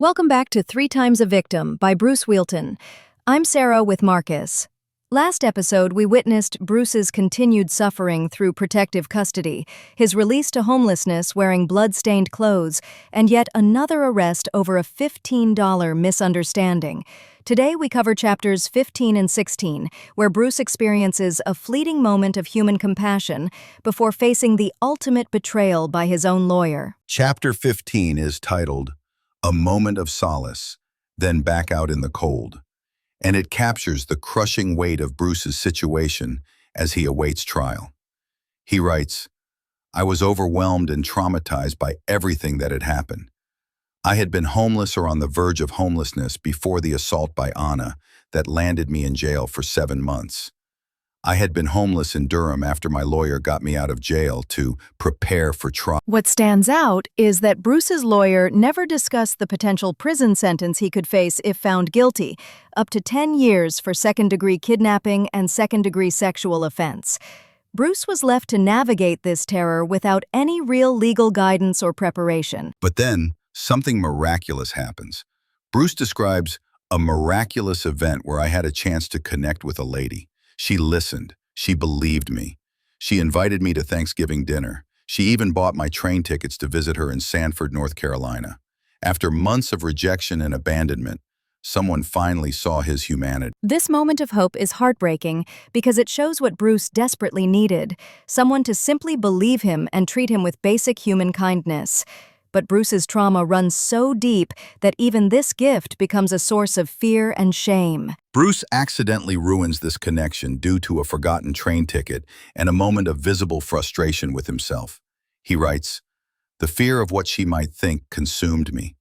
Welcome back to Three Times a Victim by Bruce Whealton. I'm Sarah with Marcus. Last episode, we witnessed Bruce's continued suffering through protective custody, his release to homelessness wearing blood-stained clothes, and yet another arrest over a $15 misunderstanding. Today, we cover chapters 15 and 16, where Bruce experiences a fleeting moment of human compassion before facing the ultimate betrayal by his own lawyer. Chapter 15 is titled, A Moment of Solace, Then Back Out in the Cold, and it captures the crushing weight of Bruce's situation as he awaits trial. He writes, I was overwhelmed and traumatized by everything that had happened. I had been homeless or on the verge of homelessness before the assault by Anna that landed me in jail for 7 months. I had been homeless in Durham after my lawyer got me out of jail to prepare for trial. What stands out is that Bruce's lawyer never discussed the potential prison sentence he could face if found guilty, up to 10 years for second-degree kidnapping and second-degree sexual offense. Bruce was left to navigate this terror without any real legal guidance or preparation. But then, something miraculous happens. Bruce describes a miraculous event where I had a chance to connect with a lady. She listened. She believed me. She invited me to Thanksgiving dinner. She even bought my train tickets to visit her in Sanford, North Carolina. After months of rejection and abandonment, someone finally saw his humanity. This moment of hope is heartbreaking because it shows what Bruce desperately needed, someone to simply believe him and treat him with basic human kindness. But Bruce's trauma runs so deep that even this gift becomes a source of fear and shame. Bruce accidentally ruins this connection due to a forgotten train ticket and a moment of visible frustration with himself. He writes, The fear of what she might think consumed me.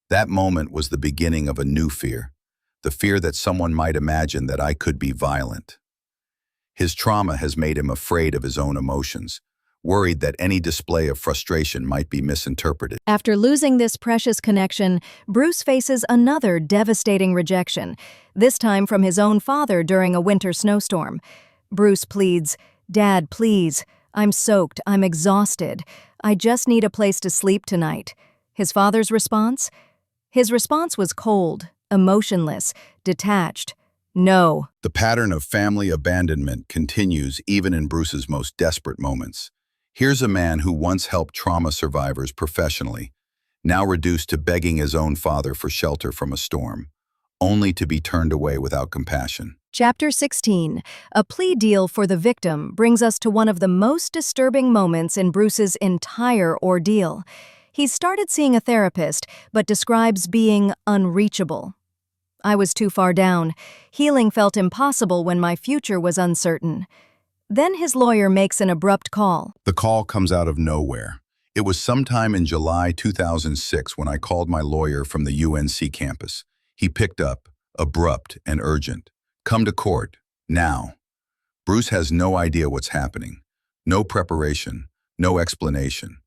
That moment was the beginning of a new fear, the fear that someone might imagine that I could be violent. His trauma has made him afraid of his own emotions, worried that any display of frustration might be misinterpreted. After losing this precious connection, Bruce faces another devastating rejection, this time from his own father during a winter snowstorm. Bruce pleads, Dad, please. I'm soaked. I'm exhausted. I just need a place to sleep tonight. His father's response? His response was cold, emotionless, detached. No. The pattern of family abandonment continues even in Bruce's most desperate moments. Here's a man who once helped trauma survivors professionally, now reduced to begging his own father for shelter from a storm, only to be turned away without compassion. Chapter 16, A Plea Deal for the Victim, brings us to one of the most disturbing moments in Bruce's entire ordeal. He's started seeing a therapist, but describes being unreachable. I was too far down. Healing felt impossible when my future was uncertain. Then his lawyer makes an abrupt call. The call comes out of nowhere. It was sometime in July 2006 when I called my lawyer from the UNC campus. He picked up, abrupt and urgent. Come to court, now. Bruce has no idea what's happening. No preparation, no explanation.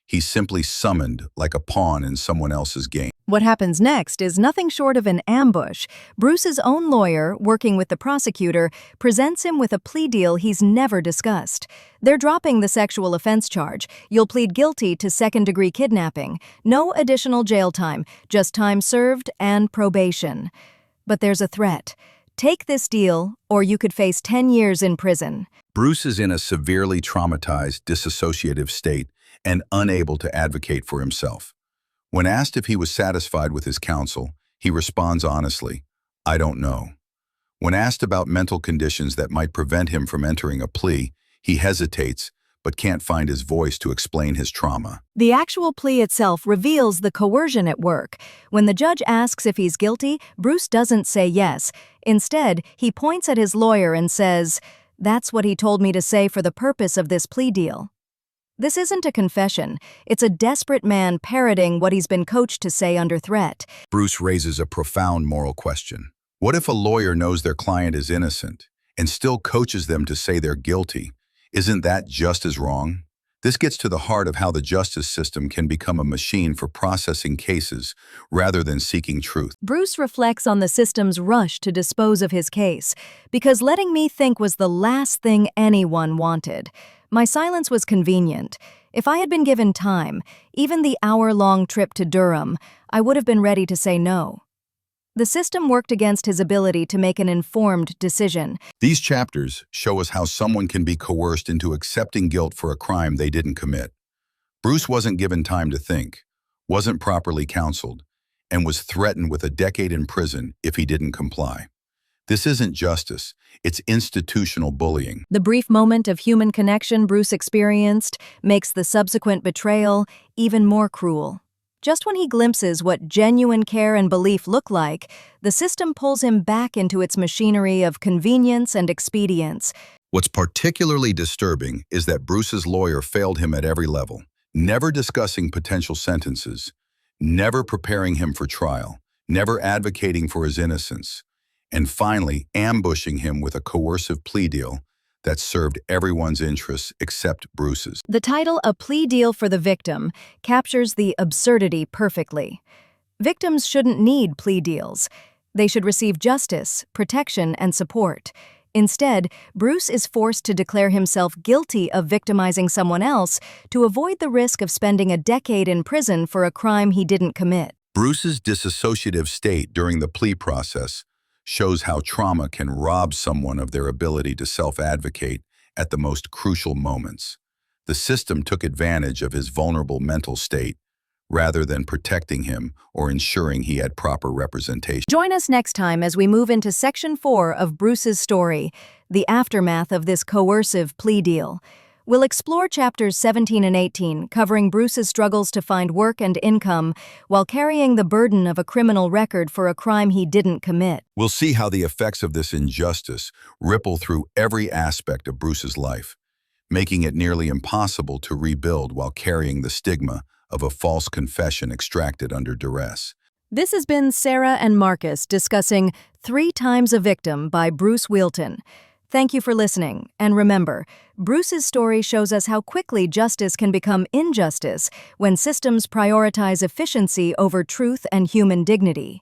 He's simply summoned like a pawn in someone else's game. What happens next is nothing short of an ambush. Bruce's own lawyer, working with the prosecutor, presents him with a plea deal he's never discussed. They're dropping the sexual offense charge. You'll plead guilty to second-degree kidnapping. No additional jail time, just time served and probation. But there's a threat. Take this deal, or you could face 10 years in prison. Bruce is in a severely traumatized, dissociative state and unable to advocate for himself. When asked if he was satisfied with his counsel, he responds honestly, I don't know. When asked about mental conditions that might prevent him from entering a plea, he hesitates, but can't find his voice to explain his trauma. The actual plea itself reveals the coercion at work. When the judge asks if he's guilty, Bruce doesn't say yes. Instead, he points at his lawyer and says, That's what he told me to say for the purpose of this plea deal. This isn't a confession. It's a desperate man parroting what he's been coached to say under threat. Bruce raises a profound moral question. What if a lawyer knows their client is innocent and still coaches them to say they're guilty? Isn't that just as wrong? This gets to the heart of how the justice system can become a machine for processing cases rather than seeking truth. Bruce reflects on the system's rush to dispose of his case, because letting me think was the last thing anyone wanted. My silence was convenient. If I had been given time, even the hour-long trip to Durham, I would have been ready to say no. The system worked against his ability to make an informed decision. These chapters show us how someone can be coerced into accepting guilt for a crime they didn't commit. Bruce wasn't given time to think, wasn't properly counseled, and was threatened with a decade in prison if he didn't comply. This isn't justice, it's institutional bullying. The brief moment of human connection Bruce experienced makes the subsequent betrayal even more cruel. Just when he glimpses what genuine care and belief look like, the system pulls him back into its machinery of convenience and expedience. What's particularly disturbing is that Bruce's lawyer failed him at every level, never discussing potential sentences, never preparing him for trial, never advocating for his innocence, and finally ambushing him with a coercive plea deal that served everyone's interests except Bruce's. The title, A Plea Deal for the Victim, captures the absurdity perfectly. Victims shouldn't need plea deals. They should receive justice, protection, and support. Instead, Bruce is forced to declare himself guilty of victimizing someone else to avoid the risk of spending a decade in prison for a crime he didn't commit. Bruce's dissociative state during the plea process shows how trauma can rob someone of their ability to self-advocate at the most crucial moments. The system took advantage of his vulnerable mental state rather than protecting him or ensuring he had proper representation. Join us next time as we move into Section 4 of Bruce's story, the aftermath of this coercive plea deal. We'll explore chapters 17 and 18, covering Bruce's struggles to find work and income while carrying the burden of a criminal record for a crime he didn't commit. We'll see how the effects of this injustice ripple through every aspect of Bruce's life, making it nearly impossible to rebuild while carrying the stigma of a false confession extracted under duress. This has been Sarah and Marcus discussing 3 Times a Victim by Bruce Whealton. Thank you for listening, and remember, Bruce's story shows us how quickly justice can become injustice when systems prioritize efficiency over truth and human dignity.